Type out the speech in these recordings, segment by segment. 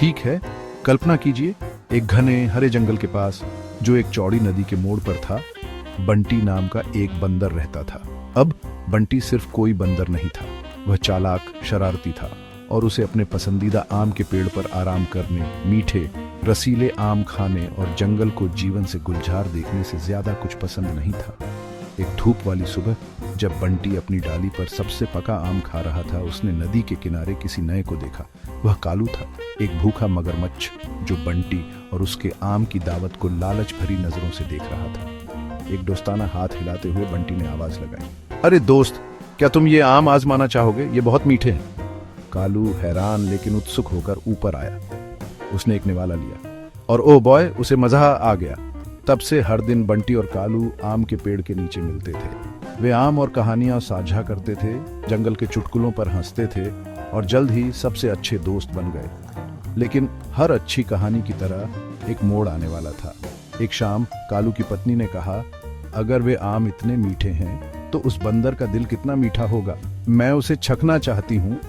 ठीक है, कल्पना कीजिए एक घने हरे जंगल के पास, जो एक चौड़ी नदी के मोड़ पर था, बंटी नाम का एक बंदर रहता था। अब बंटी सिर्फ कोई बंदर नहीं था, वह चालाक, शरारती था और उसे अपने पसंदीदा आम के पेड़ पर आराम करने, मीठे रसीले आम खाने और जंगल को जीवन से गुलजार देखने से ज्यादा कुछ पसंद नहीं था। एक धूप वाली सुबह जब बंटी अपनी डाली पर सबसे पका आम खा रहा था, उसने नदी के किनारे किसी नए को देखा। वह कालू था, एक भूखा मगरमच्छ जो बंटी और उसके आम की दावत को लालच भरी नजरों से देख रहा था। एक दोस्ताना हाथ हिलाते हुए बंटी ने आवाज लगाई, अरे दोस्त, क्या तुम ये आम आजमाना चाहोगे? ये बहुत मीठे हैं। कालू हैरान लेकिन उत्सुक होकर ऊपर आया। उसने एक निवाला लिया और ओ बॉय, उसे मजा आ गया। तब से हर दिन बंटी और कालू आम के पेड़ के नीचे मिलते थे। वे आम और कहानियां साझा करते थे, जंगल के चुटकुलों पर हंसते थे और जल्द ही सबसे अच्छे दोस्त बन गए। लेकिन हर अच्छी कहानी की तरह एक मोड़ आने वाला था। एक शाम कालू की पत्नी ने कहा, अगर वे आम इतने मीठे हैं तो उस बंदर का दिल कितना मीठा होगा। मैं उसे छकना चाहती हूँ।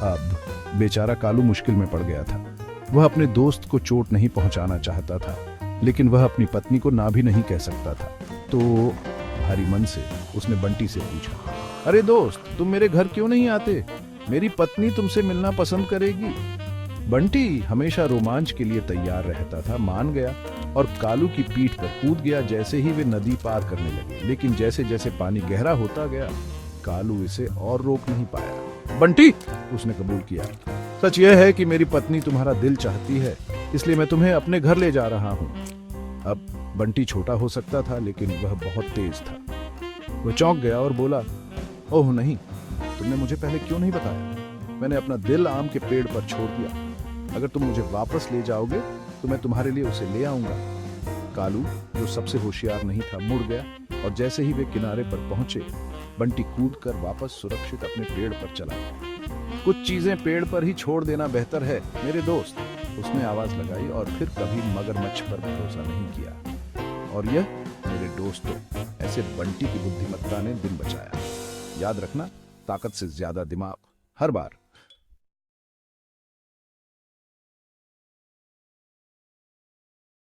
अब बेचारा कालू मुश्किल में पड़ गया था। वह अपने दोस्त को चोट नहीं पहुंचाना चाहता था, लेकिन वह अपनी पत्नी को ना भी नहीं कह सकता था। तो भारी मन से उसने बंटी से पूछा, अरे दोस्त, तुम मेरे घर क्यों नहीं आते? मेरी पत्नी तुमसे मिलना पसंद करेगी। बंटी हमेशा रोमांच के लिए तैयार रहता था, मान गया और कालू की पीठ पर कूद गया जैसे ही वे नदी पार करने लगे। लेकिन जैसे जैसे पानी गहरा होता गया, कालू इसे और रोक नहीं पाया। बंटी, उसने कबूल किया, सच यह है कि मेरी पत्नी तुम्हारा दिल चाहती है, इसलिए मैं तुम्हें अपने घर ले जा रहा हूँ। अब बंटी छोटा हो सकता था, लेकिन वह बहुत तेज था। वह चौंक गया और बोला, ओह नहीं, तुमने मुझे पहले क्यों नहीं बताया? मैंने अपना दिल आम के पेड़ पर छोड़ दिया। अगर तुम मुझे वापस ले जाओगे तो मैं तुम्हारे लिए उसे ले आऊंगा। कालू, जो सबसे होशियार नहीं था, मुड़ गया और जैसे ही वे किनारे पर पहुंचे, बंटी कूदकर वापस सुरक्षित अपने पेड़ पर चला गया। कुछ चीजें पेड़ पर ही छोड़ देना बेहतर है मेरे दोस्त, उसने आवाज लगाई और फिर कभी मगरमच्छ पर भरोसा नहीं किया। और यह मेरे दोस्तों, ऐसे बंटी की बुद्धिमत्ता ने दिन बचाया। याद रखना, ताकत से ज्यादा दिमाग हर बार